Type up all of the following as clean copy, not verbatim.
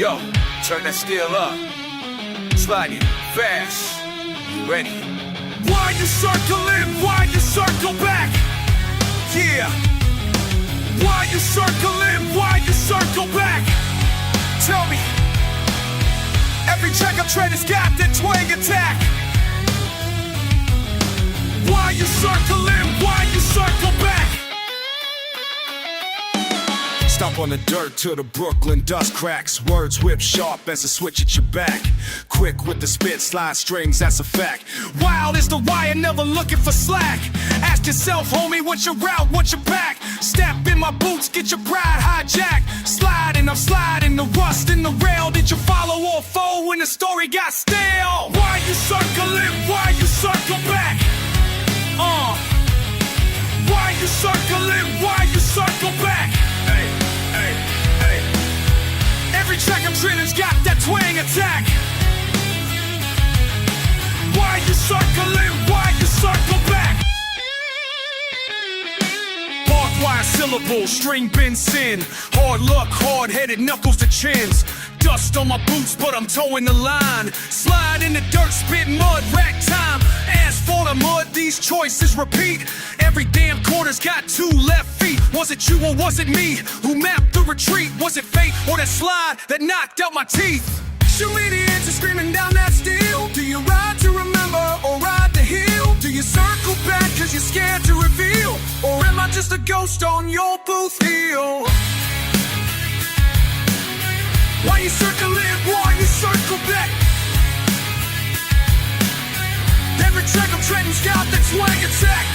Yo, turn that steel up. Slide it fast. Ready? Why you circling? Why you circle back? Yeah. Why you circling? Why you circle back? Tell me. Every track I tread has got that twang attack. Why you circling? Why you circle back? Stomp on the dirt till the Brooklyn dust cracks. Words whip sharp as a switch at your back. Quick with the spit, slide strings, that's a fact. Wild is the wire, never looking for slack. Ask yourself, homie, what's your route, what's your back? Step in my boots, get your pride hijacked. Sliding, I'm sliding, the rust in the rail. Did you follow or fold when the story got stale? Why you circling? Why you circle back? Why you circling? Why you circle back? Hey, hey, hey. Every track I'm treating's got that twang attack. Why you circling? Why you circle back? Bark wire syllable, string bend sin. Hard luck, hard-headed, knuckles to chins. Dust on my boots, but I'm towing the line. Slide in the dirt, spit mud, rack time. Ask for the mud, these choices repeat. Every damn corner's got two left feet. Was it you or was it me who mapped the retreat? Was it fate or that slide that knocked out my teeth? Show me the answer screaming down that steel. Do you ride to remember or ride to heal? Do you circle back cause you're scared to reveal? Or am I just a ghost on your booth heel? Why you circling? Why you circle back? Every track I'm treading's got that twang attack.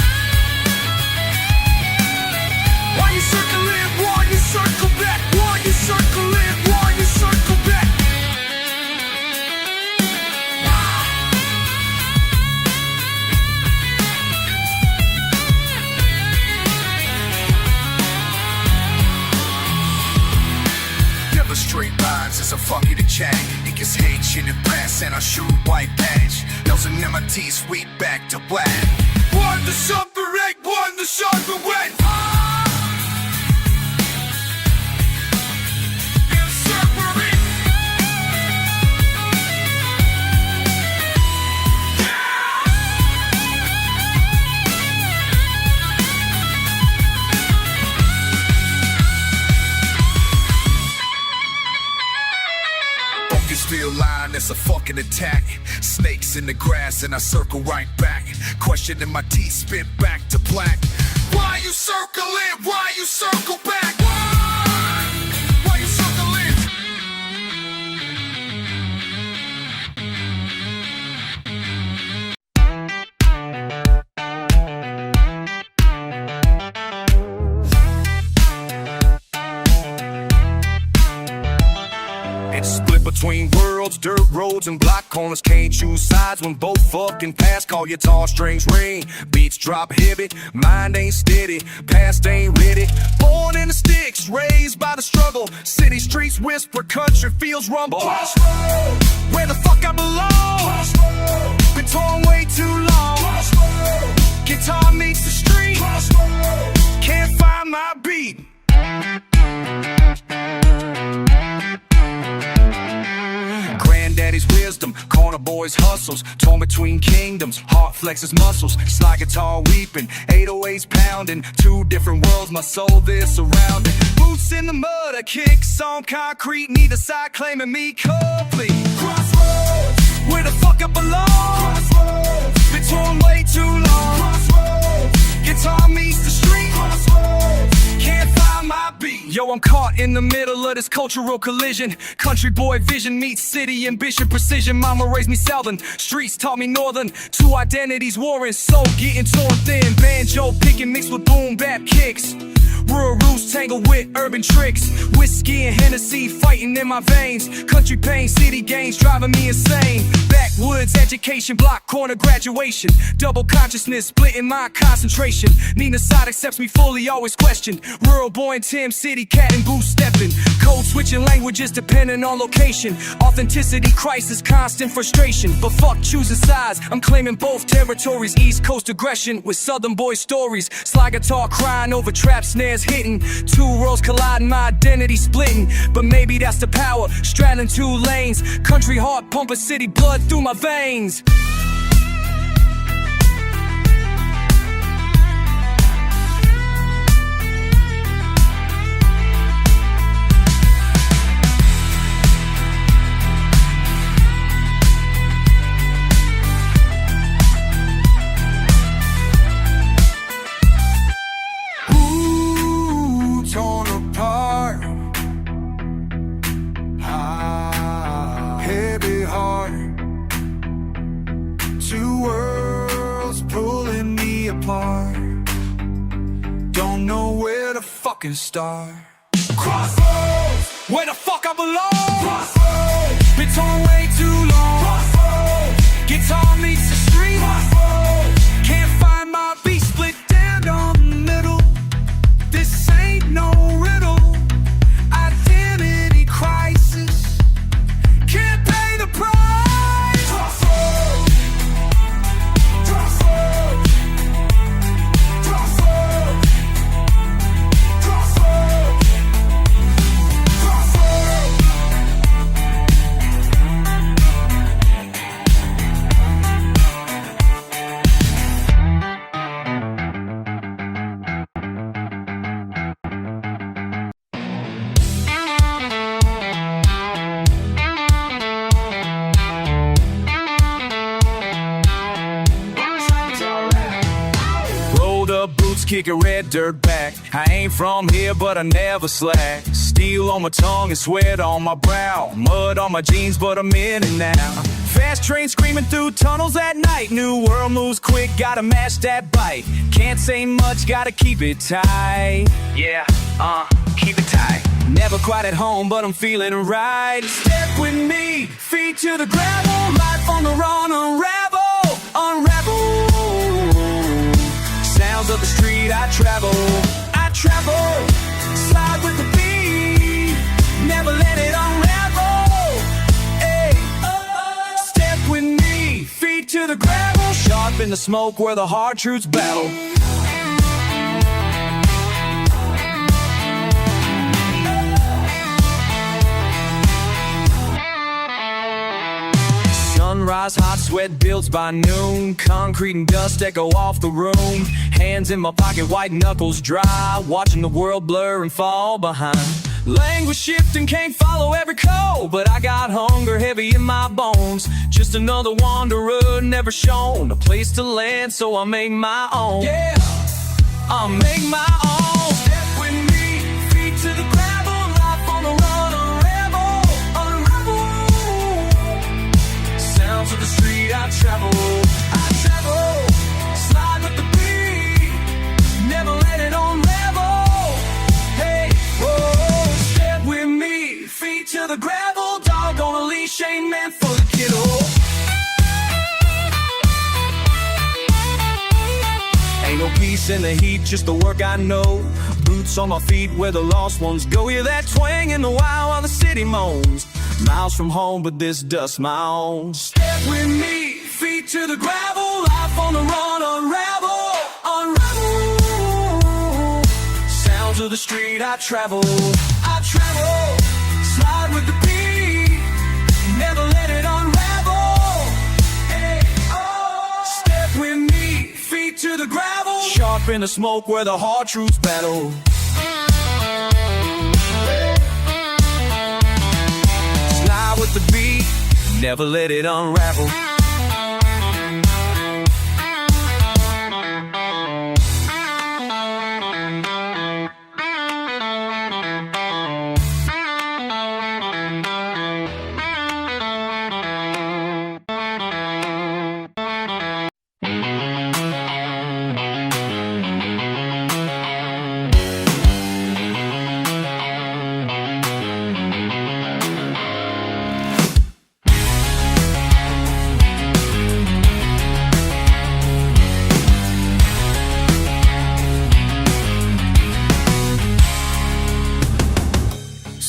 Why you circling? Why you circle back? Why you circling? Why you circle back? Never straight lines, it's a funky to chat. It gets H in the brass and I shoot white patch. Those are MIT, sweet back to black. One the sharper egg, one the sharper wet. Steel line, it's a fucking attack. Snakes in the grass and I circle right back. Questioning my teeth, spit back to black. Why you circling? Why you circle back? Why you circling? It's split between worlds, dirt roads and block corners. Can't choose sides when both fucking pass. Call your tall strings ring, beats drop heavy. Mind ain't steady, past ain't ready. Born in the sticks, raised by the struggle. City streets whisper, country fields rumble. Where the fuck I belong? Been torn way too long. Guitar meets the street, can't find my beat. Granddaddy's wisdom, corner boys hustles. Torn between kingdoms, heart flexes muscles. Slide guitar weeping, 808s pounding. Two different worlds, my soul there surrounded. Boots in the mud, a kicks on concrete. Neither side claiming me complete. Crossroads, where the fuck I belong. Crossroads, been torn way too long. Crossroads, guitar meets the street. Crossroads, can't find my beat. Yo, I'm caught in the middle of this cultural collision. Country boy vision meets city ambition, precision. Mama raised me southern, streets taught me northern. Two identities warring, soul getting torn thin. Banjo picking mixed with boom bap kicks. Rural roots tangled with urban tricks. Whiskey and Hennessy fighting in my veins. Country pain, city gains driving me insane. Back Woods, education, block, corner, graduation. Double consciousness, splitting my concentration. Nina side accepts me fully, always questioned. Rural boy in Tim City, cat and boo stepping. Code switching languages depending on location. Authenticity, crisis, constant frustration. But fuck choosing sides, I'm claiming both territories. East Coast aggression with Southern boy stories. Slide guitar crying over trap snares hitting. Two worlds colliding, my identity splitting. But maybe that's the power, straddling two lanes. Country heart pumping city blood through my veins. Ooh, torn apart. Heavy heart. Two worlds pulling me apart. Don't know where to fucking start. Crossroads, where the fuck I belong. Crossroads, been torn way too long. Crossroads, guitar meets the street. Crossroads, can't find my beat, split down down the middle. This ain't no riddle. Identity crisis, can't pay the price. Boots kick a red dirt back. I ain't from here, but I never slack. Steel on my tongue and sweat on my brow. Mud on my jeans, but I'm in it now. Fast train screaming through tunnels at night. New world moves quick, gotta match that bite. Can't say much, gotta keep it tight. Yeah, keep it tight. Never quite at home, but I'm feeling right. Step with me, feet to the gravel. Life on the run, unravel, unravel. Sounds of the street I travel, slide with the beat, never let it unravel. Hey, step with me, feet to the gravel, sharp in the smoke where the hard truths battle. Sunrise, hot sweat builds by noon. Concrete and dust echo off the room. Hands in my pocket, white knuckles dry. Watching the world blur and fall behind. Language shifting, can't follow every code. But I got hunger heavy in my bones. Just another wanderer, never shown a place to land, so I make my own. Yeah, I'll make my own. Step with me, feet to the gravel. Life on the run, unravel, unravel. Sounds of the street I travel, slide with the beat, never let it unravel. Hey, whoa, step with me, feet to the gravel. Dog on a leash ain't meant for the kiddo. Ain't no peace in the heat, just the work I know. Boots on my feet where the lost ones go. Hear that twang in the wild while the city moans. Miles from home, but this dust my own. Step with me, feet to the gravel. Life on the run, unravel, unravel. Sounds of the street I travel, slide with the beat, never let it unravel. Hey, step with me, feet to the gravel, sharp in the smoke where the hard truths battle. Slide with the beat, never let it unravel.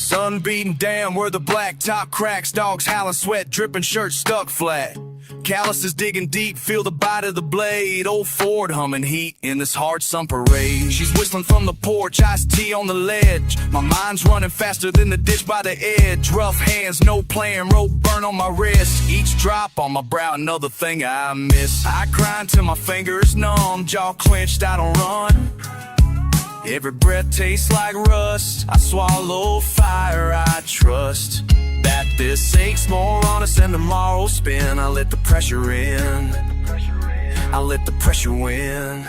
Sun beating down where the black top cracks, dogs howling, sweat dripping, shirt stuck flat. Calluses digging deep, feel the bite of the blade. Old Ford humming heat in this hard sun parade. She's whistling from the porch, iced tea on the ledge. My mind's running faster than the ditch by the edge. Rough hands, no playing, rope burn on my wrist. Each drop on my brow, another thing I miss. I grind till my fingers numb, jaw clenched, I don't run. Every breath tastes like rust. I swallow fire, I trust that this ache's more honest than tomorrow's spin. I let the pressure in, I let the pressure win.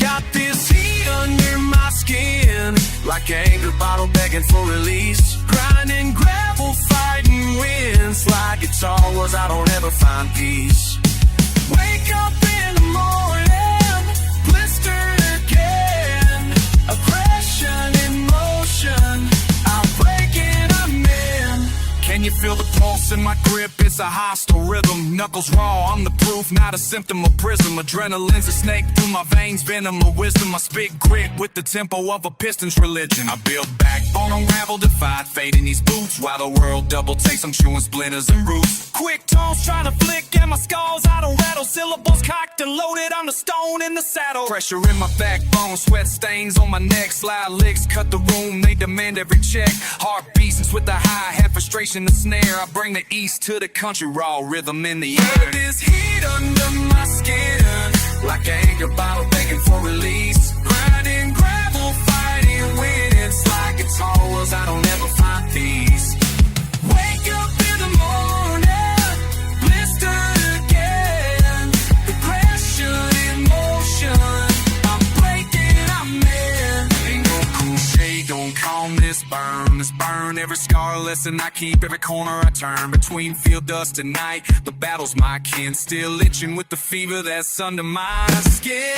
Got this heat under my skin, like an anger bottle begging for release. Grinding gravel, fighting winds, like guitar was I don't ever find peace. Wake up in the morning, blistered again. Aggression in motion, I'm breaking, I'm in. Can you feel the pulse in my grip? It's a hostile rhythm. Knuckles raw, I'm the proof, not a symptom of prism. Adrenaline's a snake through my veins, venom of wisdom. I spit grit with the tempo of a piston's religion. I build backbone, unravel, defy fate in these boots. While the world double takes, I'm chewing splinters and roots. Quick tones trying to flick, and my skulls I don't rattle. Syllables cocked and loaded, I'm the stone in the saddle. Pressure in my backbone, sweat stains on my neck. Slide licks cut the room, they demand every check. Heart beats with the hi-hat, frustration the snare. I bring the east to the country, raw rhythm in the air. This heat under my skin, like an anger bottle begging for release. Grinding gravel, fighting winds, like guitar was I don't ever find peace. Wake up in the morning, blistered again. Aggression in motion, I'm breaking, I'm in. Ain't no cool shade, don't calm this burn. This burn, every scar lesson I keep, every corner I turn. Between field dust and night, the battle's my kin. Still itching with the fever that's under my skin.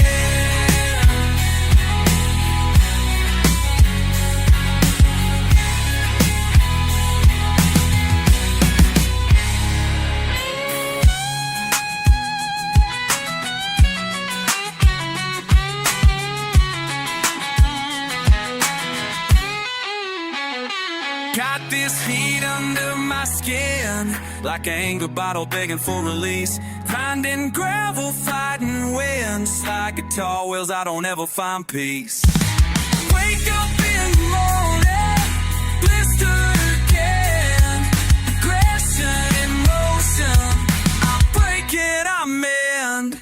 Got this heat under my skin, like an anger bottle begging for release. Grinding gravel, fighting winds, like guitar wheels I don't ever find peace. Wake up in the morning, blistered again. Aggression in motion, I'm breaking, I'm in.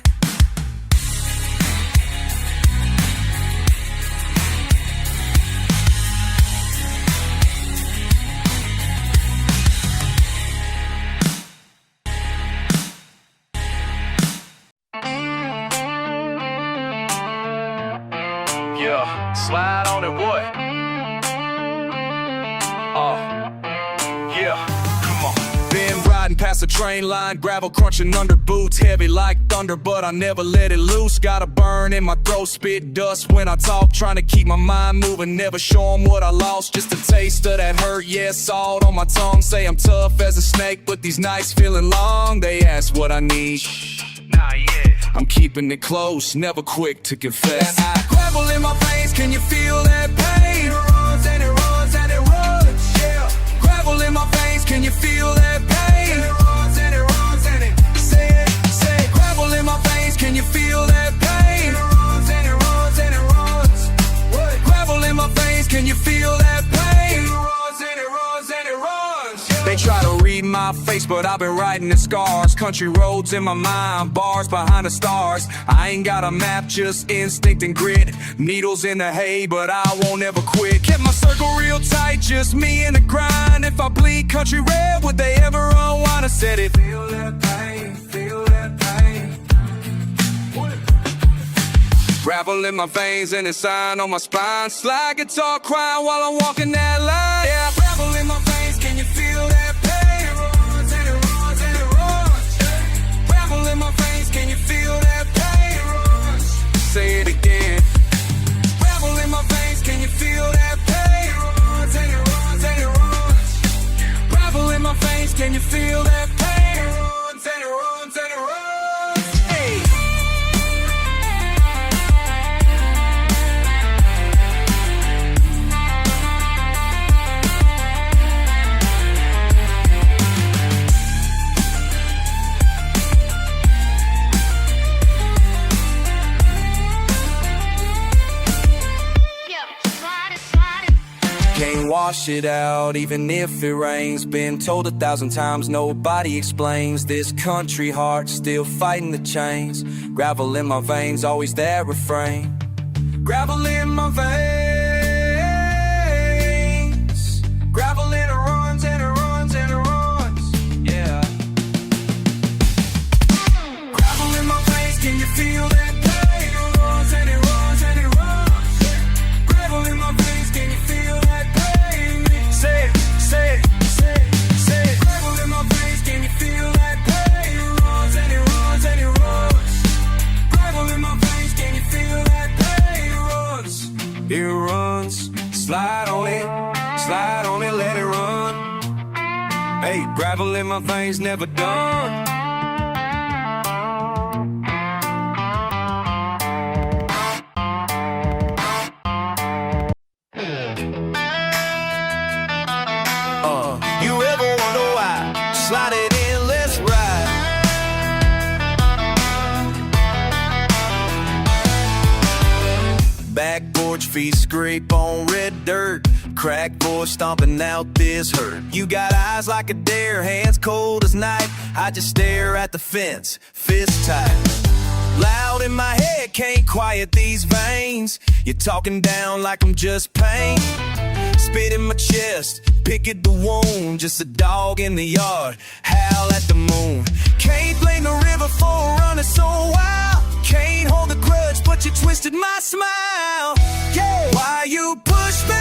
Yeah, slide on it, what? Yeah, come on. Been riding past the train line, gravel crunching under boots, heavy like thunder, but I never let it loose. Got a burn in my throat, spit dust when I talk, trying to keep my mind moving, never show 'em what I lost. Just a taste of that hurt, yeah, salt on my tongue. Say I'm tough as a snake, but these nights feeling long. They ask what I need. Nah, yeah. I'm keeping it close, never quick to confess. Gravel in my veins, can you feel that pain? It runs and it runs and it runs, yeah. Gravel in my veins, can you feel that pain? It runs and it runs and it, say it, say it. Gravel in my veins, can you feel that pain? It runs and it runs and it runs. What? Gravel in my veins, can you feel that pain? It runs and it runs and it runs, yeah. They try to read my face, but I've been writing the scars. Country roads in my mind, bars behind the stars. I ain't got a map, just instinct and grit. Needles in the hay, but I won't ever quit. Kept my circle real tight, just me and the grind. If I bleed country red, would they ever unwind? I said it. Feel that pain, feel that pain. Gravel in my veins and a sign on my spine. Slide guitar crying while I'm walking that line. Yeah, gravel in my veins, can you feel that pain? It runs and it runs and it runs. Gravel in my veins, can you feel that pain? It runs. Say it again. Gravel in my veins, can you feel that pain? It runs and it runs and it runs. Gravel in my veins, can you feel that pain? It runs and it runs and it runs. Hey. wash it out, even if it rains. Been told 1,000 times, nobody explains. This country heart still fighting the chains. Gravel in my veins, always that refrain. Gravel in my veins. Gravel in it runs and it runs and it runs. Yeah. Gravel in my veins, can you feel that pain? It runs and it runs and it runs. Gravel in my veins, can you feel that pain? Say it, say it, say it, say it. Gravel in my veins, can you feel that pain? It runs and it runs and it runs. Gravel in my veins, can you feel that pain? It runs, slide on it, let it run. Hey, gravel in my veins, never done. You ever wonder why? Slide it in, let's ride. Back porch, feet scrape on red dirt. Crack voice stomping out this hurt. You got eyes like a dare, hands cold as night. I just stare at the fence, fist tight. Loud in my head, can't quiet these veins. You're talking down like I'm just pain. Spit in my chest, pick at the wound. Just a dog in the yard, howl at the moon. Can't blame the river for running so wild. Can't hold a grudge, but you twisted my smile. Yeah. Why you push me?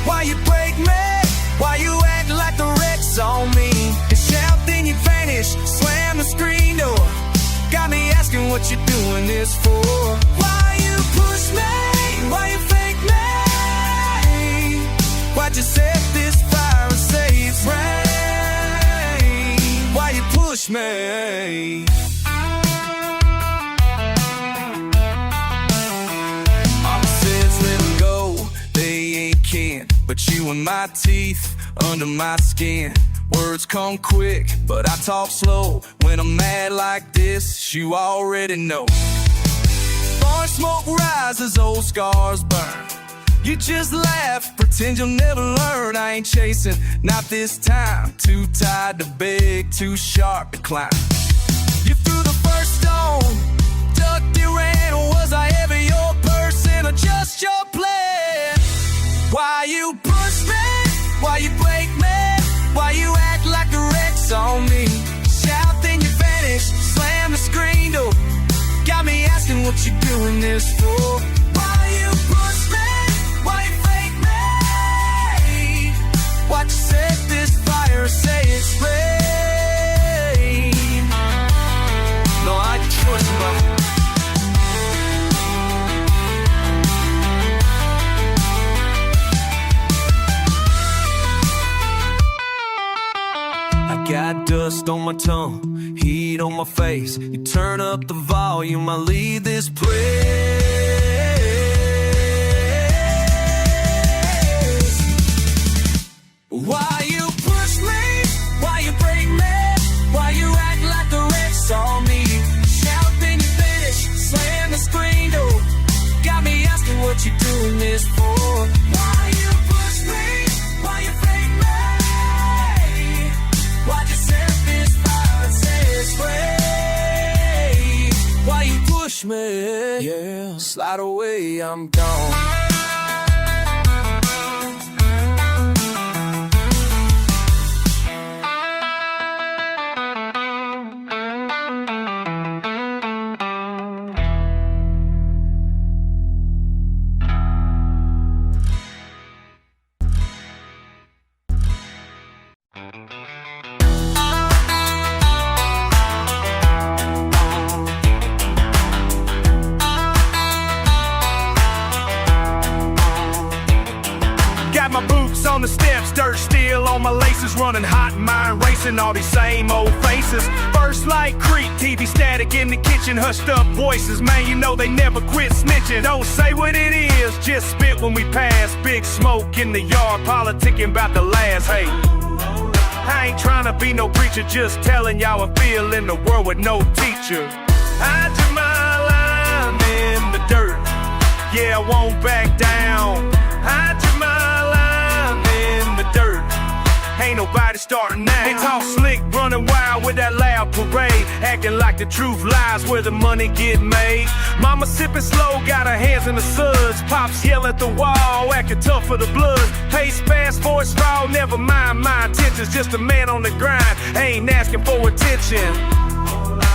Why you break me? Why you act like the wreck's on me? You shout, then you vanish, slam the screen door. Got me asking what you're doing this for. Why you push me? Why you fake me? Why'd you set this fire and say it's rain? Why you push me? Opposites let them go, they ain't kin. But you and my teeth under my skin. Words come quick, but I talk slow. When I'm mad like this, you already know. Orange smoke rises, old scars burn. You just laugh, pretend you'll never learn. I ain't chasing, not this time. Too tired to beg, too sharp to climb. You threw the first stone, ducked and ran. Was I ever your person or just your plan? Why you push me? Why you break me? Why you act like the wreck's on me? Shout, then you vanish, slam the screen door. Got me asking what you doing this for. Why you push me? Why you fake me? Why'd you set this fire and say it's rain? No, I push my. Got dust on my tongue, heat on my face. You turn up the volume, I leave this place. Why you push me? Why you break me? Why you act like the wreck's on me? Shout, then you finish, slam the screen door. Got me asking what you doing this for. Why you push me? Why you fake me? Why'd you set this fire and say it's rain? Why you push me? Yeah, slide away, I'm gone. On the steps, dirt still on my laces, running hot, mind racing, all these same old faces. First light creep, TV static in the kitchen, hushed up voices, man, you know they never quit snitching. Don't say what it is, just spit when we pass. Big smoke in the yard, politicking about the last. Hey, I ain't trying to be no preacher, just telling y'all I feel in the world with no teacher. I drew my line in the dirt, yeah, I won't back down. I drew my line in ain't nobody starting now. They talk slick, running wild with that loud parade, acting like the truth lies where the money get made. Mama sipping slow, got her hands in the suds. Pops yell at the wall, acting tough for the blood. Pace fast, voice raw, never mind my intentions. Just a man on the grind, ain't asking for attention.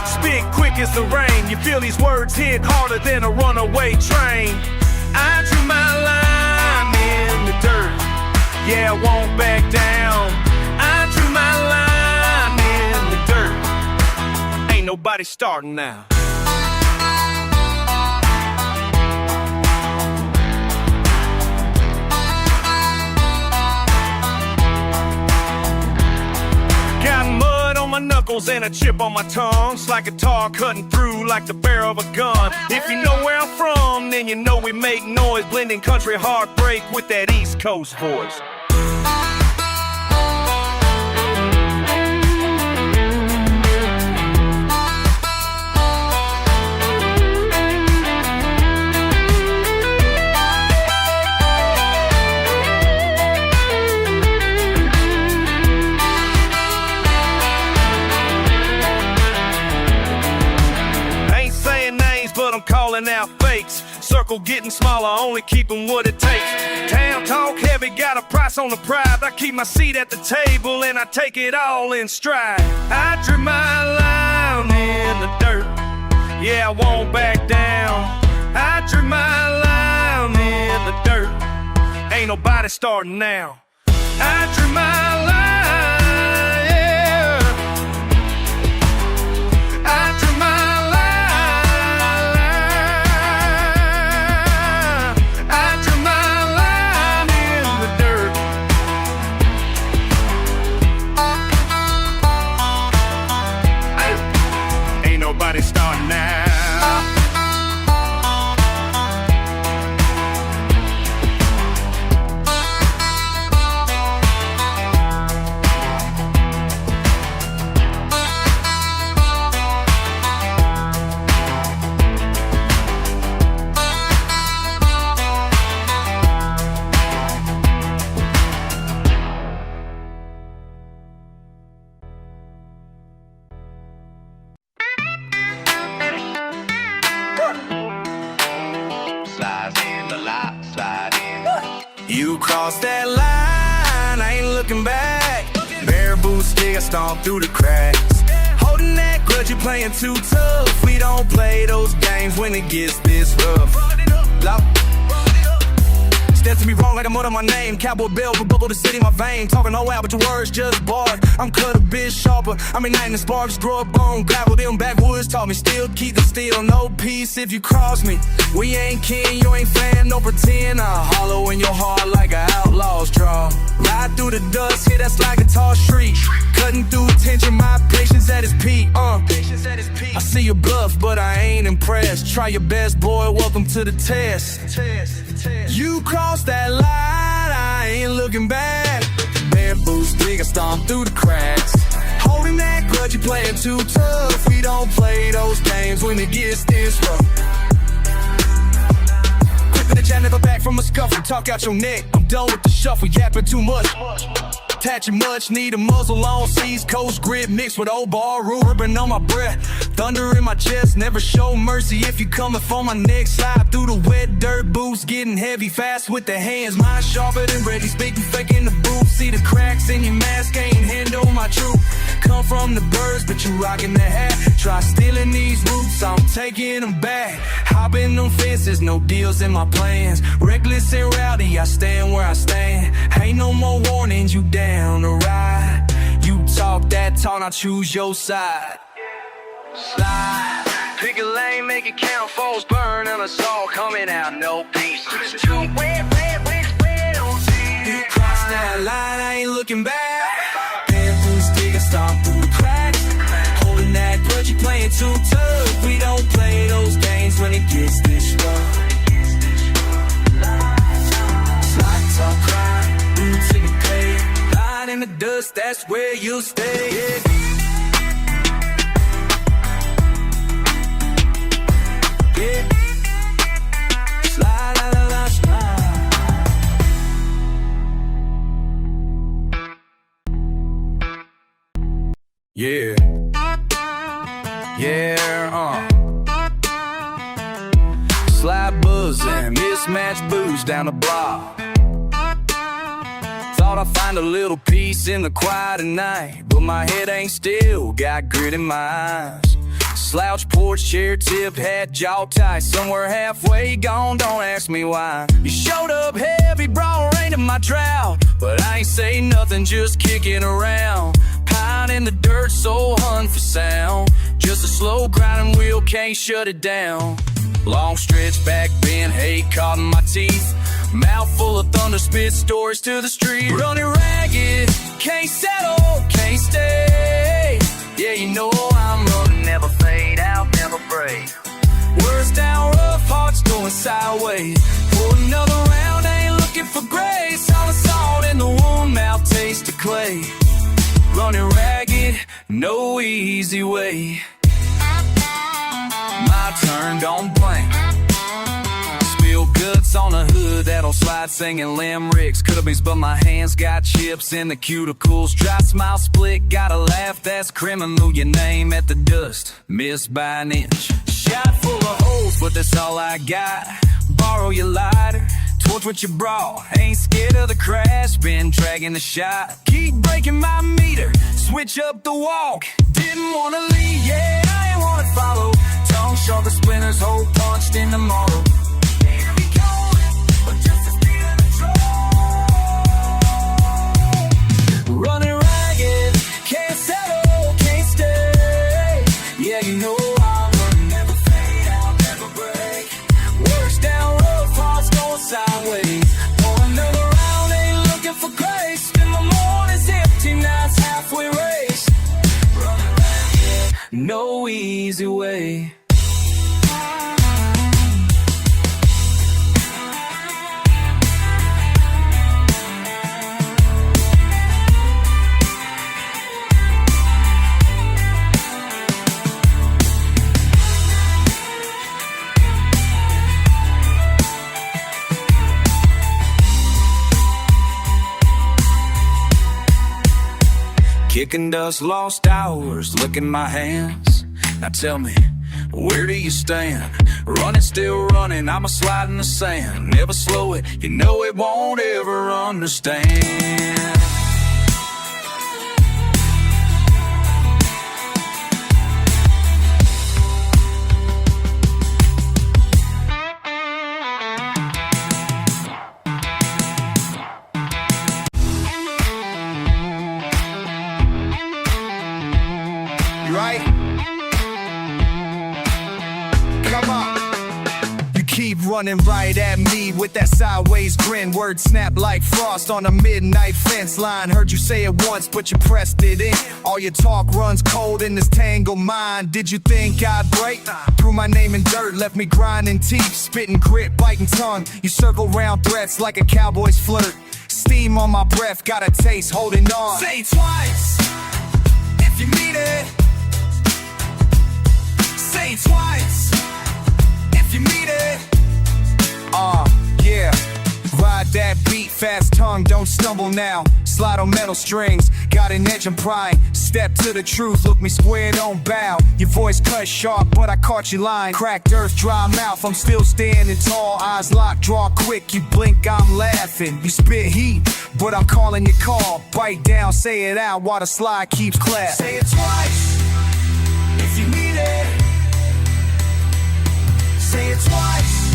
Spit quick as the rain, you feel these words hit harder than a runaway train. I drew my line in the dirt, yeah, I won't back down. I drew my line in the dirt, ain't nobody starting now. Got mud on my knuckles and a chip on my tongue. It's like a tar cutting through like the barrel of a gun. If you know where I'm from, then you know we make noise, blending country heartbreak with that East Coast voice. But I'm calling out fakes. Circle getting smaller, only keeping what it takes. Town talk heavy, got a price on the prize. I keep my seat at the table and I take it all in stride. I drew my line in the dirt, yeah, I won't back down. I drew my line in the dirt, ain't nobody starting now. I drew my line. Nobody starting now. You crossed that line, I ain't looking back. Bare boots, stick, I stomp through the cracks. Holding that grudge, you playing too tough. We don't play those games when it gets this rough. Stands to be wrong like I'm on my name. Cowboy bell, bubble the city, my vein. Talking all out, but your words just bark. I'm cut a bit sharper. I'm igniting the sparks, draw a bone. Gravel them backwoods, taught me still keep the steel. No peace if you cross me. We ain't kin, you ain't fan, no pretend. I hollow in your heart like an outlaw's draw. Ride through the dust, yeah, that's like a tall street. Cutting through tension, my patience at its peak. I see your bluff, but I ain't impressed. Try your best, boy, welcome to the test. You crossed that line, I ain't looking back. Bare boots, big, I stomp through the cracks. Holding that grudge, you playing too tough. We don't play those games when it gets this rough. Quick with the jab, never back from a scuffle. Talk out your neck, I'm done with the shuffle. Yapping too much, attaching much, need a muzzle on. East Coast grip mixed with old bar rule. Ripping on my breath, thunder in my chest. Never show mercy if you coming for my neck. Slide through the wet dirt boots, getting heavy fast with the hands. Mine sharper than ready, speaking fake in the booth. See the cracks in your mask, ain't handle my truth. Come from the birds, but you rocking the hat. Try stealing these roots, I'm taking them back. Hopping on fences, no deals in my plans. Reckless and rowdy, I stand where I stand. Ain't no more warnings, you down to ride. You talk that talk, I choose your side. Slide, pick a lane, make it count. Foes burn and us all coming out, no peace. You cross that line, I ain't looking back. Panther stick, I stomp through the cracks. Holding that grudge, you playing too tough. We don't play those games when it gets this rough. Slide, talk, cry, boots in the pay. Lying in the dust, that's where you'll stay. Yeah. Slide, la, la, la, slide. Yeah. Yeah, Slide buzzing, mismatched booze down the block. Thought I'd find a little peace in the quiet at night, but my head ain't still, got grit in my eyes. Slouch porch chair, tip hat, jaw tight, somewhere halfway gone, don't ask me why. You showed up heavy, brought rain to my drought, but I ain't say nothing, just kicking around. Pine in the dirt, soul hunt for sound. Just a slow grinding wheel, can't shut it down. Long stretch back bend, hate caught in my teeth. Mouth full of thunder, spit stories to the street. Running ragged, can't settle, can't stay. Yeah, you know I'm running, never fade out, never break. Words down rough, hearts going sideways. Pour another round, ain't looking for grace. All the salt in the wound, mouth taste of clay. Running ragged, no easy way. My turn, don't blink. Spill guts on the hood, that'll slide singing limericks. Cubbies, but my hands got chips in the cuticles. Dry smile split, gotta laugh, that's criminal. Your name at the dust, missed by an inch. Shot full of holes, but that's all I got. Borrow your lighter, torch what you brought. Ain't scared of the crash, been dragging the shot. Keep breaking my meter, switch up the walk. Didn't wanna leave, yeah, I ain't wanna follow. Tongue sharp, the splinters, hole punched in the mortal. Running ragged, can't settle, can't stay. Yeah, you know I'm running, never fade out, never break. Works down rough, hearts going sideways. Pour another round, ain't looking for grace. Spend the mornings empty, nights halfway race. Running ragged, no easy way. Kicking dust, lost hours, licking my hands. Now tell me, where do you stand? Running, still running, I'm a slide in the sand. Never slow it, you know it won't ever understand. Right? Come on. You keep running right at me with that sideways grin. Words snap like frost on a midnight fence line. Heard you say it once, but you pressed it in. All your talk runs cold in this tangled mind. Did you think I'd break? Threw my name in dirt, left me grinding teeth, spitting grit, biting tongue. You circle round threats like a cowboy's flirt. Steam on my breath, got a taste holding on. Say twice if you mean it. Say twice if you mean it. Yeah. Ride that beat, fast tongue, don't stumble now. Slide on metal strings, got an edge, I'm prying. Step to the truth, look me square, don't bow. Your voice cut sharp, but I caught your line. Cracked earth, dry mouth, I'm still standing tall. Eyes locked, draw quick, you blink, I'm laughing. You spit heat, but I'm calling your call. Bite down, say it out while the slide keeps clapping. Say it twice if you mean it. Say it twice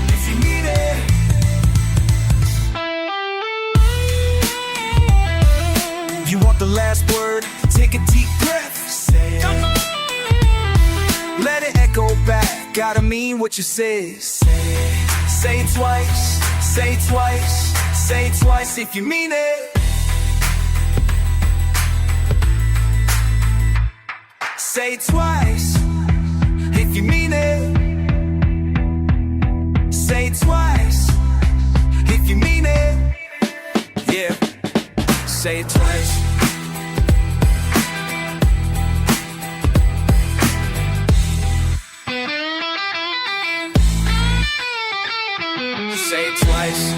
if you mean it. You want the last word? Take a deep breath. Say it. Let it echo back. Gotta mean what you say. Say it. Say it twice. Say it twice. Say it twice if you mean it. Say it twice if you mean it. Say it twice if you mean it. Yeah. Say it twice. Say it twice.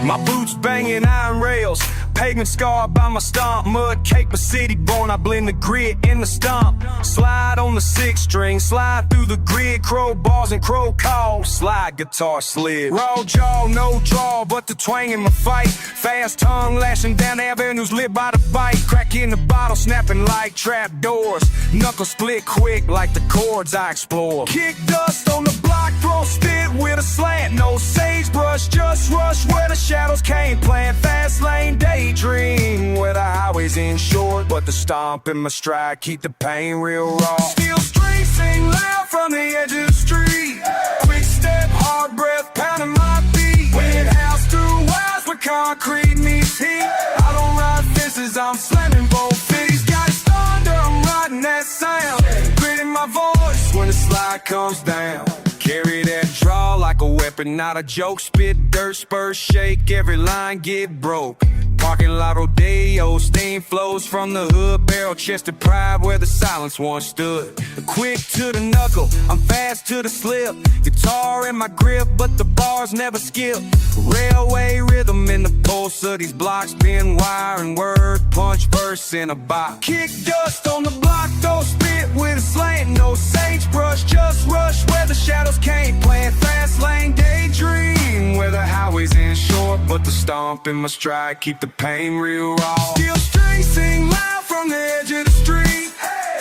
My boots banging iron rails, pavement scarred by my stomp. Mud cake, but city born, I blend the grit in the stomp. Slide on the 6-string, slide through the grid. Crowbars and crow calls, slide guitar slid. Raw jaw, no draw, but the twang in my fight. Fast tongue lashing down avenues lit by the bite. Crack in the bottle, snapping like trap doors. Knuckles split quick like the chords I explore. Kick dust on the block, throw spit with a slant. No sagebrush, just rush where the shadows came. Playing fast lane daydream where the highway's in short, but the stomp in my stride keep the pain real raw. Steel strings sing loud from the edge of the street. Quick step, hard breath, pounding my beat. Wind house through wires where concrete meets heat. I don't ride fences, I'm slamming both feet. He's got his thunder, I'm riding that sound. Gritting my voice when the slide comes down. Carry that draw like a weapon, not a joke. Spit dirt, spurs shake, every line get broke. Parking lot rodeo, steam flows from the hood. Barrel-chested pride where the silence once stood. Quick to the knuckle, I'm fast to the slip. Guitar in my grip, but the bars never skip. Railway rhythm in the pulse of these blocks. Pin wire and word, punch verse in a box. Kick dust on the block, throw spit with a slant. No sagebrush, just rush where the shadows came. Playing fast lane daydream where the highway's in short, but the stomp in my stride keep the pain real raw. Steel strings sing loud from the edge of the street.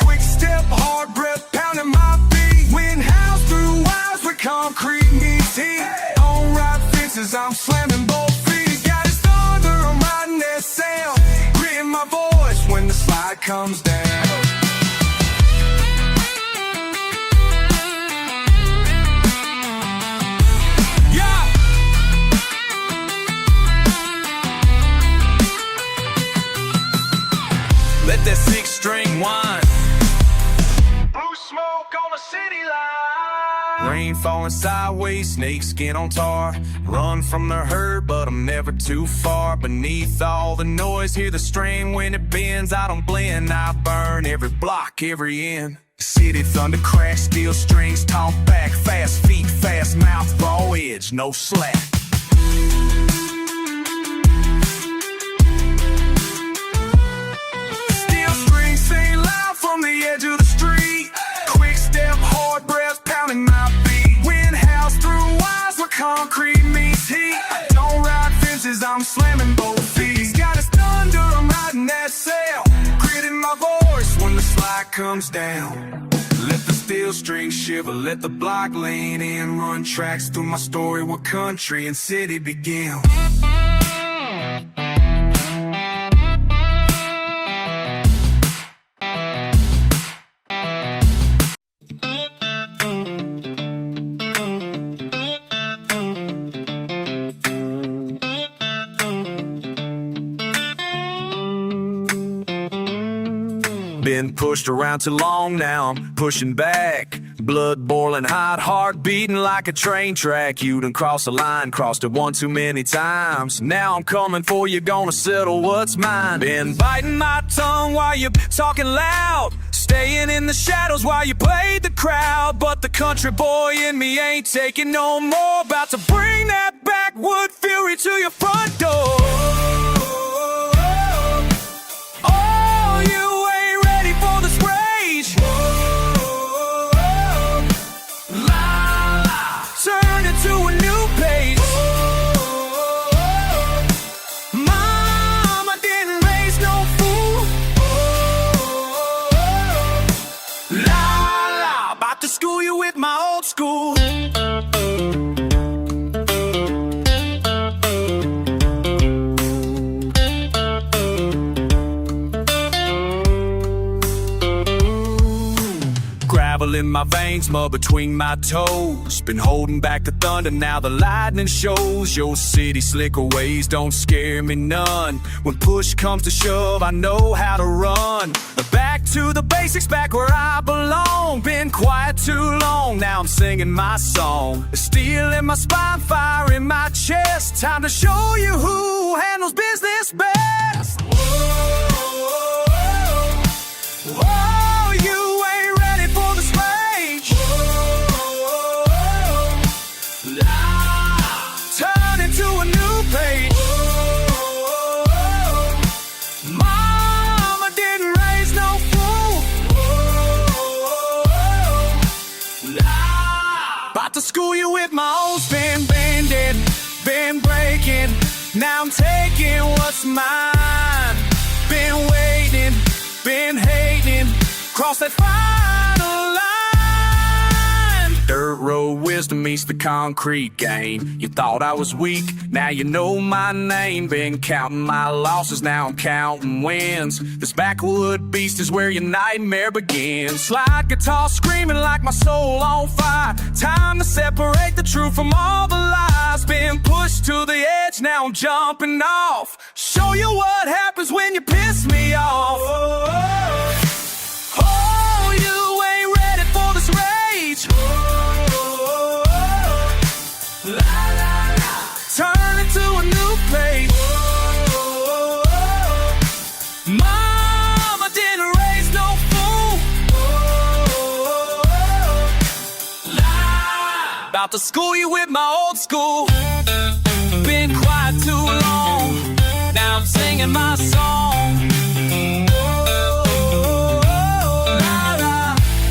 Quick step, hard breath, pounding my beat. Wind house through wires where concrete meets heat. On ride fences, I'm slamming both feet. Got his thunder, I'm riding that sound. Gritting my voice when the slide comes down. Let that 6-string whine. Blue smoke on the city line. Rain falling sideways, snake skin on tar. Run from the herd, but I'm never too far. Beneath all the noise, hear the strain when it bends. I don't blend, I burn every block, every end. City thunder crash, steel strings talk back. Fast feet, fast mouth, raw edge, no slack. From the edge of the street, quick step, hard breath, pounding my beat. Wind house through wires where concrete meets heat. I don't ride fences, I'm slamming both feet. He's got his thunder, I'm riding that sail. Gritting my voice when the slide comes down. Let the steel strings shiver, let the block lean in. Run tracks through my story where country and city begin. Been pushed around too long now, I'm pushing back. Blood boiling hot, heart beating like a train track. You done crossed the line, crossed it one too many times. Now I'm coming for you, gonna settle what's mine. Been biting my tongue while you talking loud. Staying in the shadows while you played the crowd. But the country boy in me ain't taking no more. About to bring that backwood fury to your front door. My old school. Gravel in my veins, mud between my toes. Been holding back the thunder, now the lightning shows. Your city slicker ways don't scare me none. When push comes to shove, I know how to run. Back to the basics, back where I belong. Been quiet too long, now I'm singing my song. Steel in my spine, fire in my chest. Time to show you who handles business best. Whoa, whoa, you ain't ready for the stage. Whoa, turn into a new page. with my own spin, bending, been breaking. Now I'm taking what's mine. Been waiting, been hating, cross that final line. Dirt road wisdom meets the concrete game. You thought I was weak, now you know my name. Been counting my losses, now I'm counting wins. This backwood beast is where your nightmare begins. Slide guitar screaming like my soul on fire. Time to separate the truth from all the lies. Been pushed to the edge, now I'm jumping off. Show you what happens when you piss me off. Oh, you ain't ready for this rage. La, la, la. Turn it to a new page. Mama didn't raise no fool. About to school you with my old school. Been quiet too long, now I'm singing my song.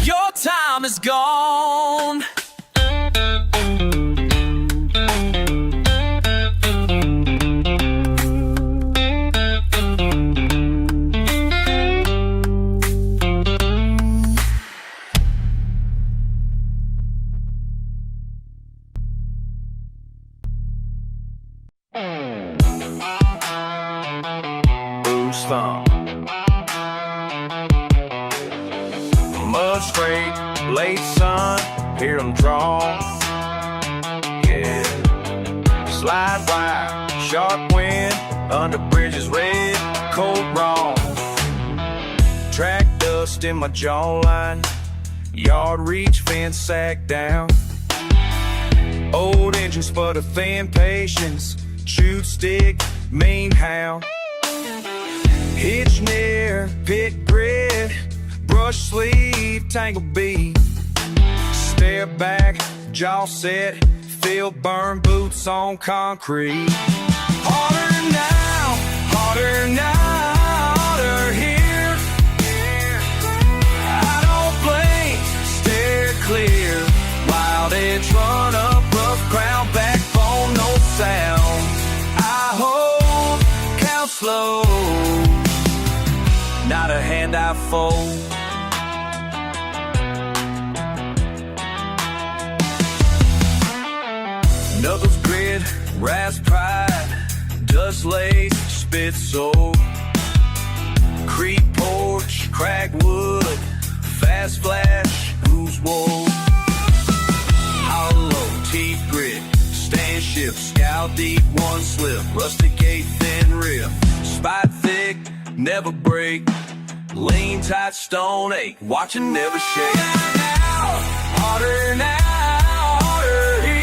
Your time is gone. Mud straight, late sun, hear them draw. Yeah, slide wire, sharp wind, under bridges red, cold raw. Track dust in my jawline, yard reach, fence sack down. Old engines for the thin patience, chewed stick, mean hound. Hitch near, pit grid, brush sleeve, tangle beat. Stare back, jaw set, feel burn boots on concrete. Harder now, harder now, harder here. I don't blink, stare clear. Wild edge run up, rough ground, backbone, no sound. I hold, count slow, not a hand I fold. Knuckles grit, rasp pride, dust lace, spit soul. Creek porch, crack wood, fast flash, who's wool. Hollow, teeth grit, stand shift, scout deep, one slip. Rustic gate, thin rip, spite thick, never break. Lean tight, stone ache, watching never shake. Harder now, harder here.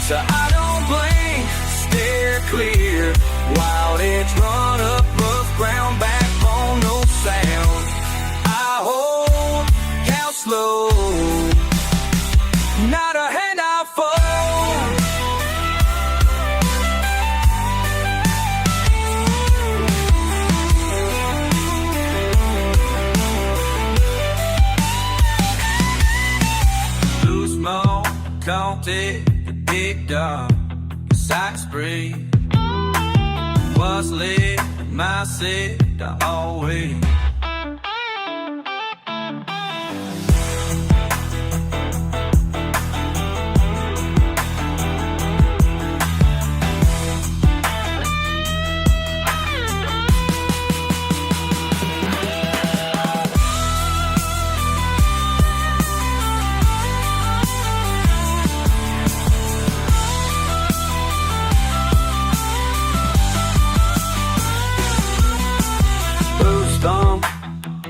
So I don't blink, stare clear. Wild edge run up, rough ground, backbone, no sound. I hold, count slow, not a hand I fold. Too small, counted. Big dog, side spray was lit, my set always.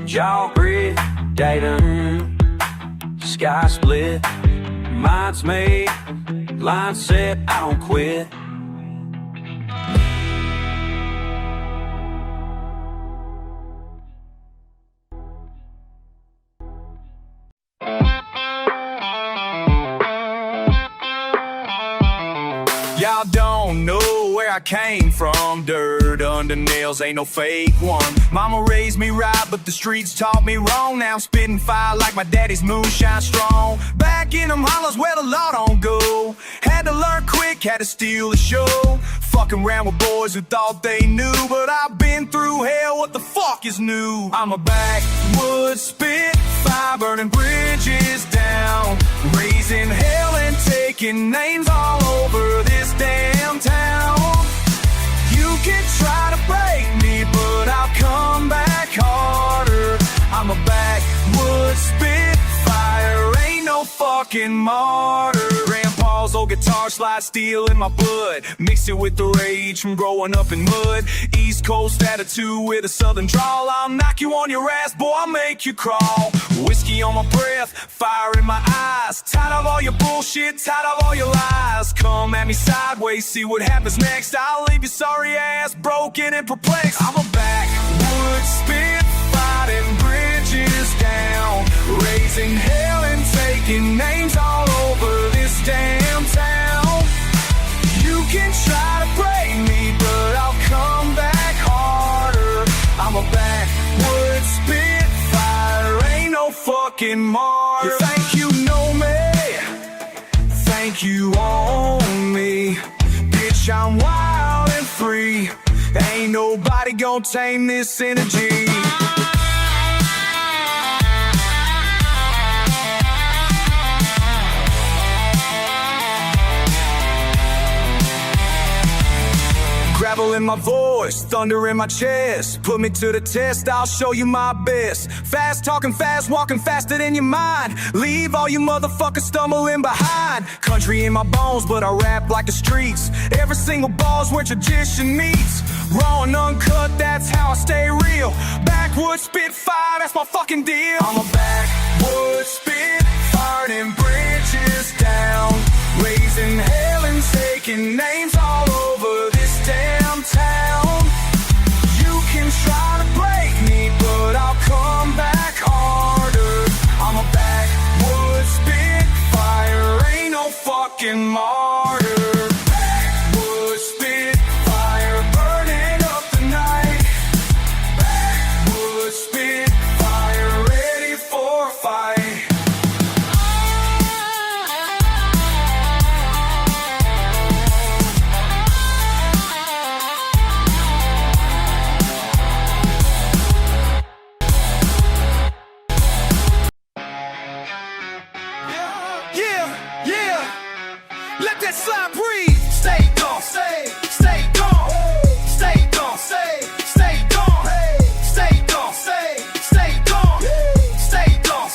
Jaw grit, datum, sky split, mind's made, line set, I don't quit. Y'all don't know where I came from. Dirt under nails, ain't no fake one. Mama raised me right, but the streets taught me wrong. Now I'm spitting fire like my daddy's moonshine strong. Back in them hollers where the law don't go. Had to learn quick, had to steal the show. Fucking around with boys who thought they knew, but I've been through hell, what the fuck is new? I'm a backwoods spitfire, burning bridges down, raising hell and taking names all over this damn town. You can try to break me, but I'll come back harder. I'm a backwoods spitfire, ain't no fucking martyr. Grandpa's old guitar slide steel in my blood, mix it with the rage from growing up in mud. East Coast attitude with a southern drawl. I'll knock you on your ass, boy, I'll make you crawl. Whiskey on my breath, fire in my eyes. Tired of all your bullshit, tired of all your lies. Come at me sideways, see what happens next. I'll leave your sorry ass broken and perplexed. I'm a backwoods spitfire and bridges down, raising hell and taking names all over this damn town. You can try to break me, but I'll come back harder. I'm a backwoods spitfire, ain't no fucking martyr. You think you know me? Think you own me? Bitch, I'm wild and free. Ain't nobody gonna tame this energy. Gravel in my voice, thunder in my chest. Put me to the test, I'll show you my best. Fast talking, fast walking, faster than your mind. Leave all you motherfuckers stumbling behind. Country in my bones, but I rap like the streets. Every single ball's where tradition meets. Raw and uncut, that's how I stay real. Backwoods spitfire, that's my fucking deal. I'm a backwoods spitfire and bridges down, raising hell and taking names all over this damn town. You can try to break me, but I'll come back harder. I'm a backwoods spitfire, ain't no fucking martyr. Backwoods spitfire, burning up the night. Backwoods spitfire, ready for a fight. Let that slide breathe. Stay gone, stay gone, stay gone, stay gone, stay gone, stay gone, stay gone,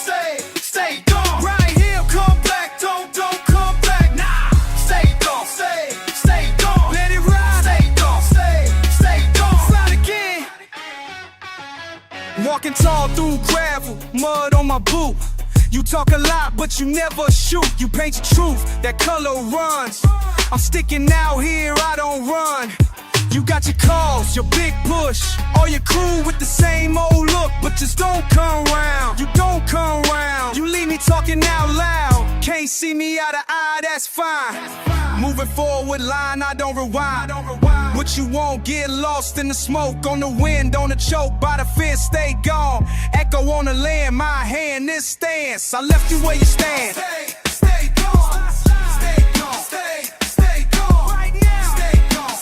stay gone. Right here, come back, don't come back, nah. Stay gone, stay gone. Let it ride. Stay gone, stay gone. Slide again. Walking tall through gravel, mud on my boot. You talk a lot, but you never shoot. You paint your truth, that color runs. I'm sticking out here, I don't run. You got your calls, your big push. All your crew with the same old look, but just don't come round. You don't come round. You leave me talking out loud. Can't see me eye to eye, that's fine. Moving forward line, I don't rewind. What you won't get lost in the smoke, on the wind, on the choke, by the fence, stay gone. Echo on the land, my hand, this stance. I left you where you stand. Stay gone, stay gone, stay gone. Right now, stay gone,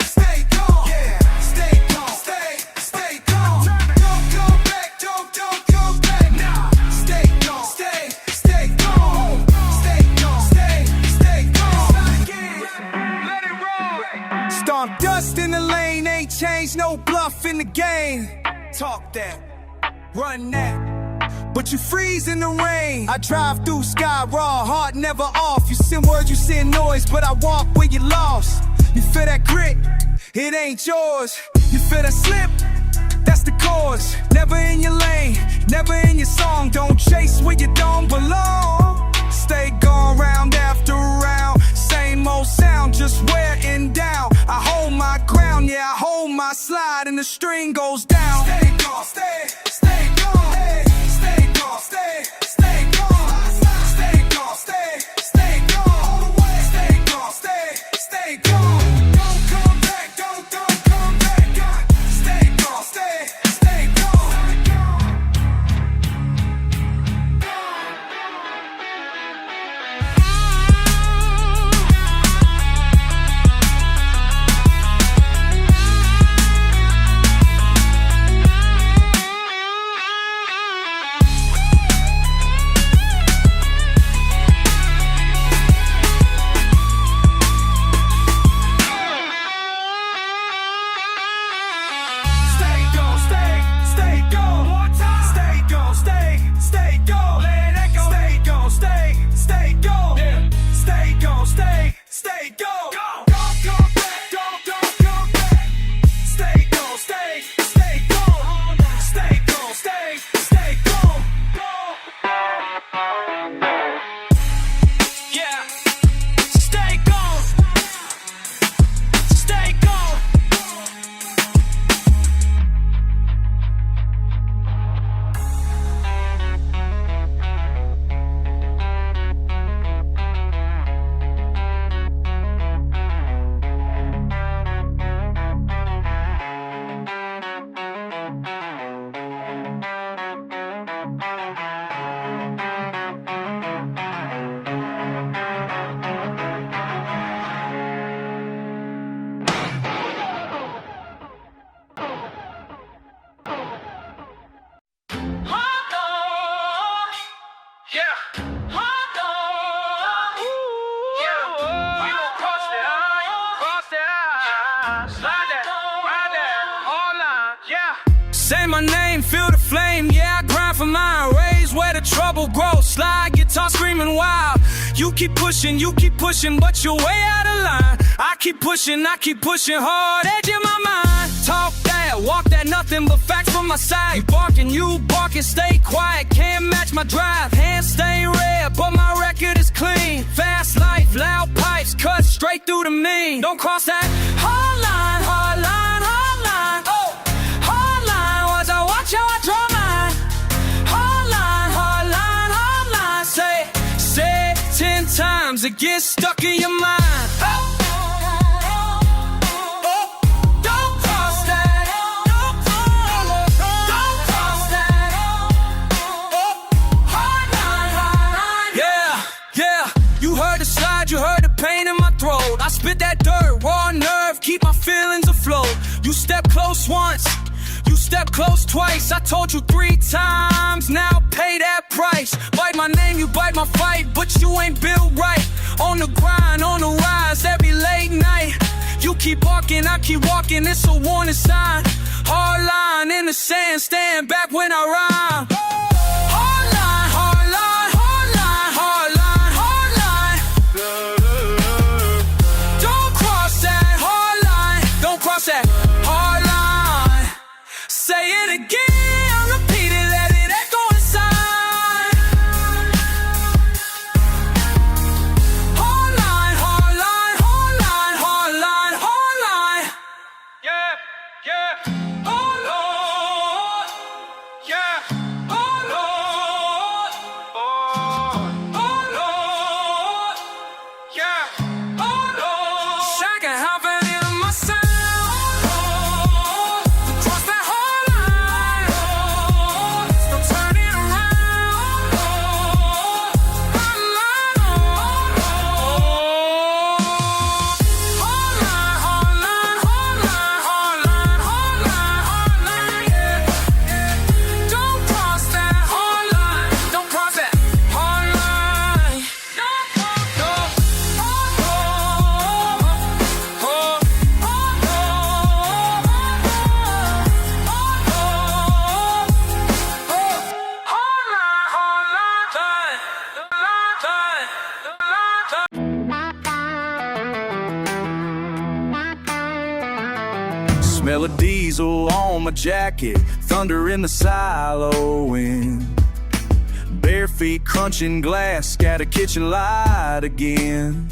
stay gone. Yeah, stay gone, stay gone. Don't come back, don't come back. Nah, stay gone, stay gone. Stay gone, stay gone. Let it roll. Stomp dust in the lane, ain't changed, no bluff in the game. Talk that, run that. But you freeze in the rain. I drive through sky raw, heart never off. You send words, you send noise, but I walk where you lost. You feel that grit, it ain't yours. You feel that slip, that's the cause. Never in your lane, never in your song. Don't chase where you don't belong. Stay gone round after round. Same old sound, just wearing down. I hold my ground, yeah, I hold my slide, and the string goes down. Stay gone, stay gone, hey. Stay gone, stay gone, stay gone, stay gone, all the way. Stay gone, stay gone. Don't come Say my name, feel the flame, yeah, I grind for mine. Raised where the trouble grows, slide guitar screaming wild. You keep pushing, but you're way out of line. I keep pushing hard, edge in my mind. Talk that, walk that, nothing but facts from my side. You barking, stay quiet, can't match my drive. Hands stay red, but my record is clean. Fast life, loud pipes, cut straight through the mean. Don't cross that hard line, hard line, hard line. Oh, hard line, watch how I draw mine. Hard line, hard line, hard line. Say it 10 times, it gets stuck in your mind. Oh. You heard the pain in my throat. I spit that dirt, raw nerve, keep my feelings afloat. You step close once, you step close twice. I told you 3 times, now pay that price. Bite my name, you bite my fight, but you ain't built right. On the grind, on the rise, every late night. You keep barking, I keep walking, it's a warning sign. Hard line in the sand, stand back when I rhyme. Hard line, hard line, hard line, hard line, hard line. Don't cross that hard line, don't cross that hard line. Say it again, repeat it, let it echo inside. Hard line, hard line, hard line, hard line, hard line. Yeah, yeah. Oh Lord, yeah. Oh Lord, oh Lord, yeah. Oh Lord, second half it in my sound. Lord, cross that hard line. Lord, still turning around. Lord, hard line. Hard line, hard line, hard line, hard line, hard line, hard line, yeah, yeah. Don't cross that hard line. Don't cross that hard line. No, no, no. Oh, oh, oh, oh, hard line, hard line. Smell of diesel on my jacket, thunder in the silo wind. Bare feet crunching glass, got a kitchen light again.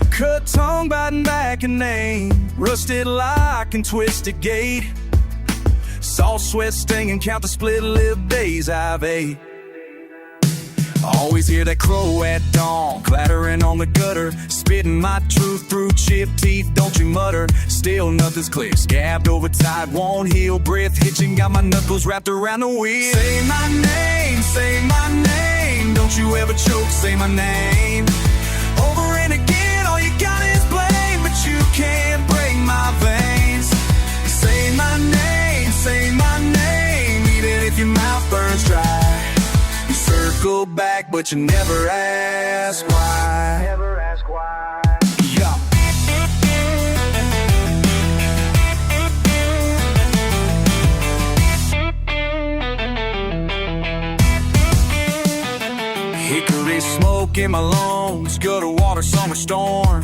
Cut tongue biting back a name, rusted lock and twisted gate. Salt sweat stinging, count the split lip days I've ate. Always hear that crow at dawn, clattering on the gutter, spitting my truth through chipped teeth, don't you mutter. Still nothing's clear, scabbed over tight, won't heal, breath hitching, got my knuckles wrapped around the wheel. Say my name, don't you ever choke, say my name. Over and again, all you got is blame, but you can't break my veins. Say my name, even if your mouth burns dry. You circle back, but you never ask why. Never ask why. Yeah. Hickory smoke in my lungs, gutter water, summer storm.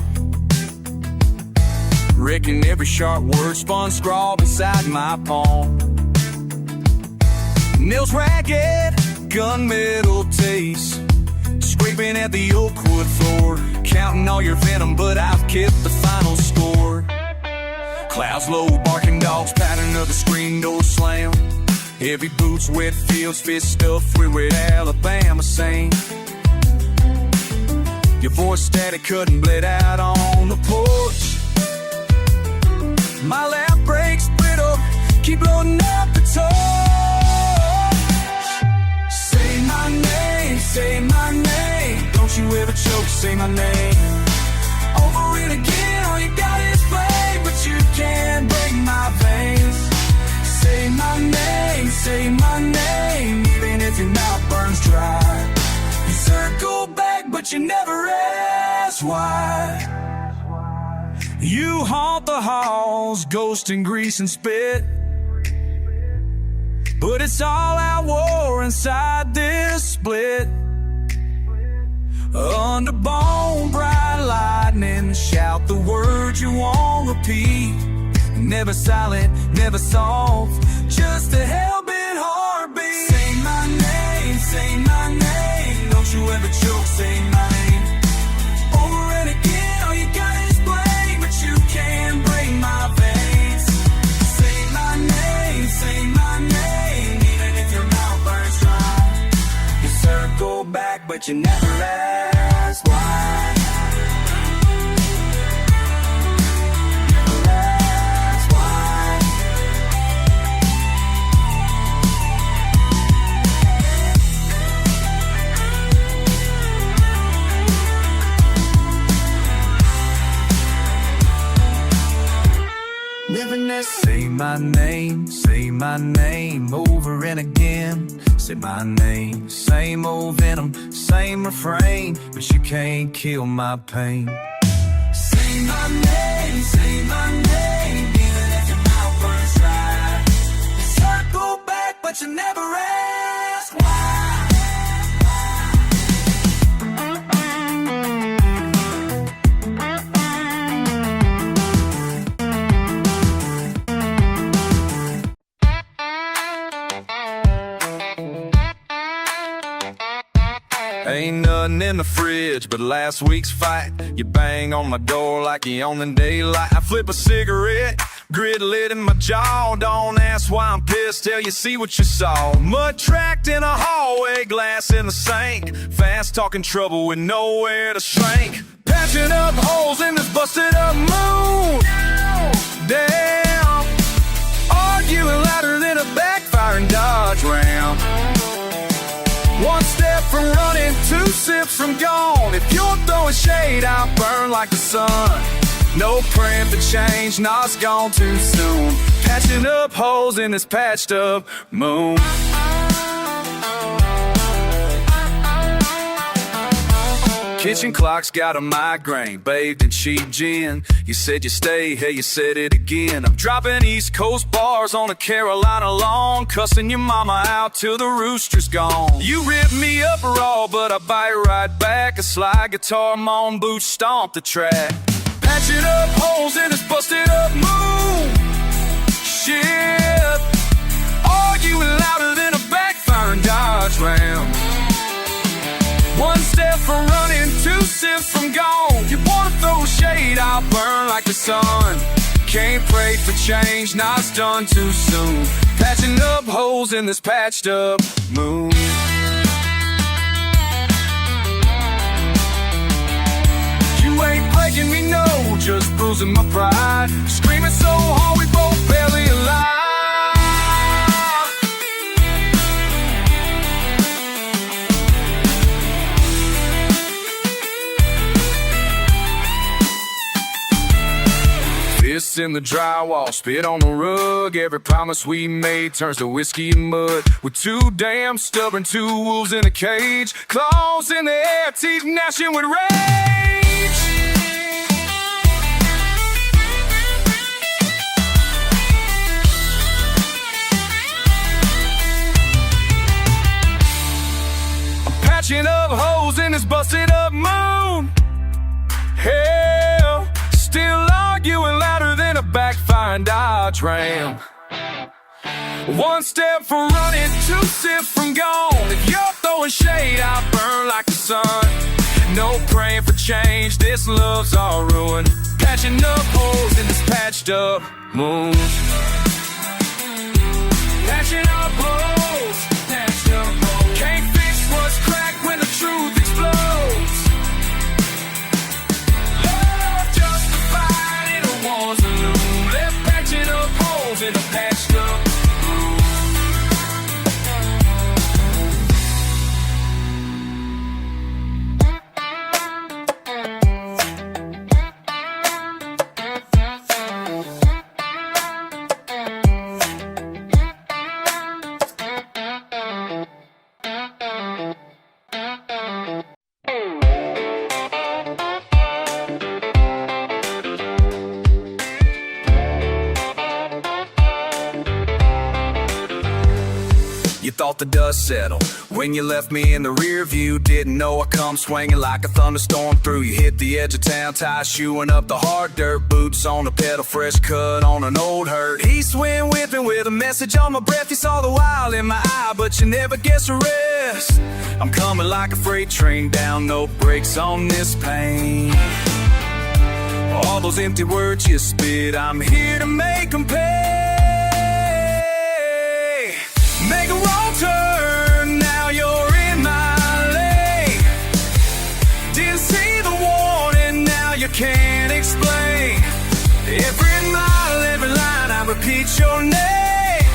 Reckon every sharp word spun scrawl beside my palm. Nails ragged, gunmetal taste, scraping at the oak wood floor, counting all your venom, but I've kept the final score. Clouds low, barking dogs, pattern of the screen door slam. Heavy boots, wet fields, fist stuffed with red Alabama sand. Your voice static, cutting bled out on the porch. My laugh breaks brittle, keep loading up the torch. Say my name, don't you ever choke, say my name. Over and again, all you got is blame, but you can't break my veins. Say my name, even if your mouth burns dry. You circle back, but you never ask why. You haunt the halls, ghost and grease and spit. but it's all out war inside this split. Under bone, bright lightning, shout the words you won't repeat. Never silent, never soft, just a hell-bent heartbeat. Say my name, don't you ever choke, say my name. Over and again, all you got is blame, but you can't break my veins. Say my name, even if your mouth burns dry. You circle back, but you never ask why. Say my name over and again. Say my name, same old venom, same refrain, but you can't kill my pain. Say my name, even if your mouth burns dry. You circle back, but you never ask why. Ain't nothing in the fridge but last week's fight. You bang on my door like you own the daylight. I flip a cigarette, grit lit in my jaw. Don't ask why I'm pissed till you see what you saw. Mud tracked in a hallway, glass in the sink. Fast talking trouble with nowhere to shrink. Patching up holes in this busted up moon. Damn, arguing louder than a backfiring Dodge Ram. One step from running, two sips from gone. If you're throwing shade, I'll burn like the sun. No praying for change, nah, it's gone too soon. Patching up holes in this patched up moon. Kitchen clock's got a migraine, bathed in cheap gin. You said you stay, hey, you said it again. I'm dropping East Coast bars on a Carolina lawn, cussing your mama out till the rooster's gone. You rip me up raw, but I bite right back. A slide guitar, moan boots, stomp the track. Patching up holes in this busted up moon. Shit, arguing louder than a backfiring Dodge Ram. One step from running, two sips from gone. You wanna throw shade, I'll burn like the sun. Can't pray for change, nah, it's done too soon. Patching up holes in this patched up moon. You ain't breaking me, no, just bruising my pride. Screaming so hard we both barely alive. Fists in the drywall, spit on the rug. Every promise we made turns to whiskey and mud. We're too damn stubborn, two wolves in a cage. Claws in the air, teeth gnashing with rage. I'm patching up holes in this busted up moon. Hell, still arguing louder than a backfiring Dodge Ram. One step from running, two sips from gone. If you're throwing shade, I'll burn like the sun. No praying for change, this love's all ruined. Patching up holes in this patched up moon. Patching up holes, patched up holes. Can't fix what's cracked when the truth explodes. In a patched up room. You thought the dust settled when you left me in the rear view. Didn't know I come swinging like a thunderstorm through. You hit the edge of town, tie shoeing up the hard dirt. Boots on the pedal, fresh cut on an old hurt. He swim with me with a message on my breath. You saw the wild in my eye, but you never guess the rest. I'm coming like a freight train down, no brakes on this pain. All those empty words you spit, I'm here to make them pay. Make a wrong turn, now you're in my lane. Didn't see the warning, now you can't explain. Every mile, every line, I repeat your name.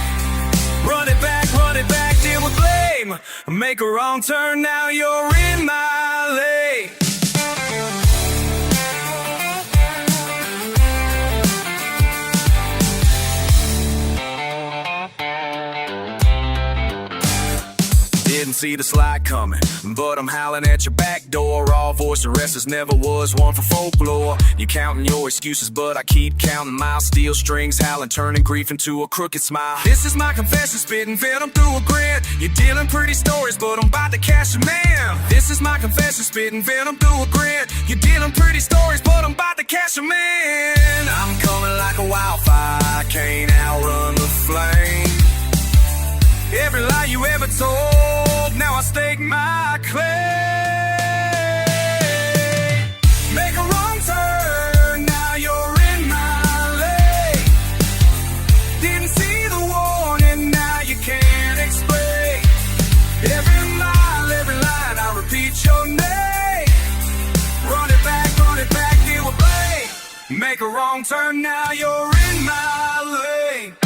Run it back, deal with blame. Make a wrong turn, now you're in my lane. Didn't see the slide coming, but I'm howling at your back door. All voice arrests never was one for folklore. You counting your excuses, but I keep counting miles. Steel strings howling, turning grief into a crooked smile. This is my confession, spitting venom through a grin. You're dealing pretty stories, but I'm about to cash them in. This is my confession, spitting venom through a grin. You're dealing pretty stories, but I'm about to cash them in. I'm coming like a wildfire, I can't outrun the flame. Every lie you ever told, now I stake my claim. Make a wrong turn, now you're in my lane. Didn't see the warning, now you can't explain. Every mile, every line, I repeat your name. Run it back, deal with blame. Make a wrong turn, now you're in my lane.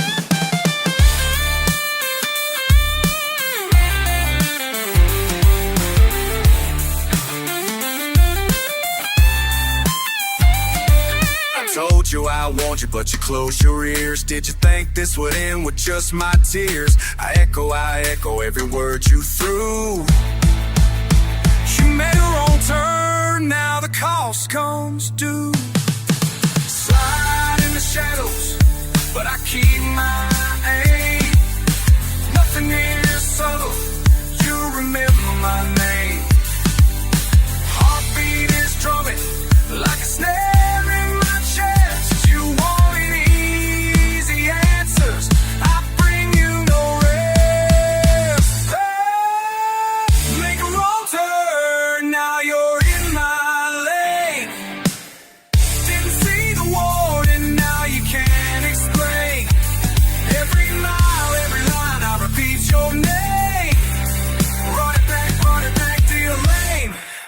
Told you I want you, but you closed your ears. Did you think this would end with just my tears? I echo every word you threw. You made a wrong turn, now the cost comes due. Slide in the shadows, but I keep my aim. Nothing is subtle, you remember my name. Heartbeat is drumming like a snare.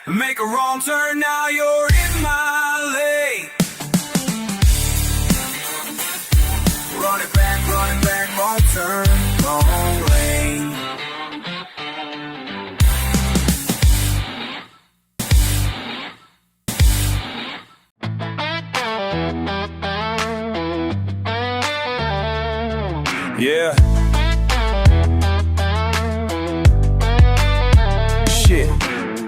Make a wrong turn, now you're in my lane. Run it back, wrong turn, wrong lane. Yeah. Shit.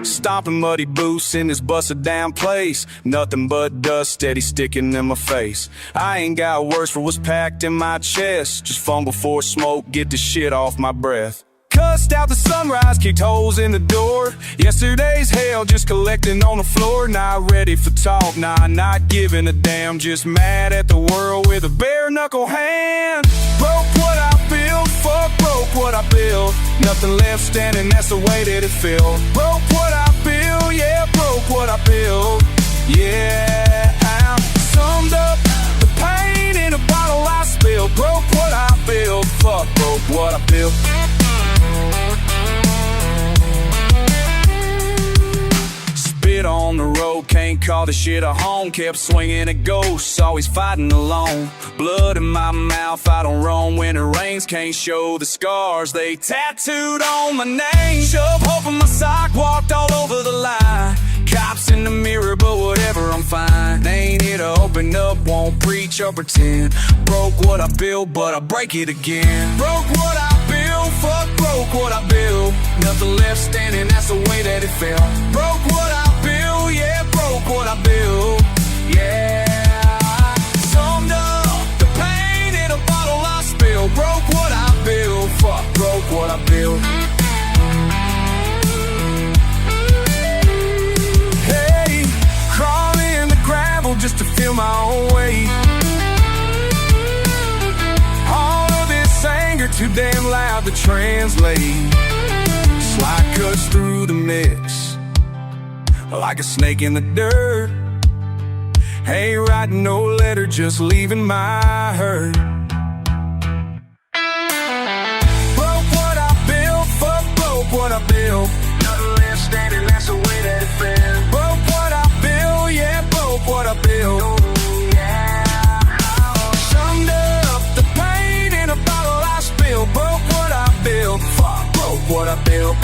Stomping muddy boots in this busted down place. Nothing but dust steady sticking in my face. I ain't got words for what's packed in my chest. Just fumble for smoke, get the shit off my breath. Cussed out the sunrise, kicked holes in the door. Yesterday's hell just collecting on the floor. Not ready for talk, nah, not giving a damn. Just mad at the world with a bare knuckle hand. Broke what I built, fuck broke what I built. Nothing left standing, that's the way that it felt. Broke what I built, yeah, broke what I built. Yeah, I summed up the pain in a bottle I spilled. Broke what I built, fuck broke what I built. Spit on the road, can't call the shit a home. Kept swinging at ghosts, always fighting alone. Blood in my mouth, I don't roam when it rains. Can't show the scars, they tattooed on my name. Shove hope in my sock, walked all over the line. Cops in the mirror, but whatever, I'm fine. They ain't here to open up, won't preach or pretend. Broke what I built, but I break it again. Broke what I built, fuck broke what I built. Nothing left standing, that's the way that it felt. Broke what I built, yeah, broke what I built. Yeah, summed up the pain in a bottle I spilled. Broke what I built, Fuck broke what I built. Hey, crawling in the gravel just to feel my own weight. All of this anger too damn loud to translate. Slide cuts through the mix like a snake in the dirt. Ain't writing no letter, just leaving my hurt. Broke what I built, fuck broke what I built. Nothing left standing, that's the way that it felt. Broke what I built, yeah, broke what I built. Oh, yeah. Summed up the pain in a bottle I spilled. Broke what I built, fuck broke what I built.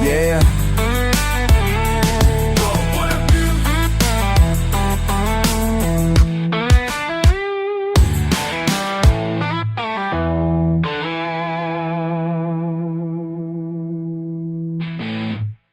Yeah,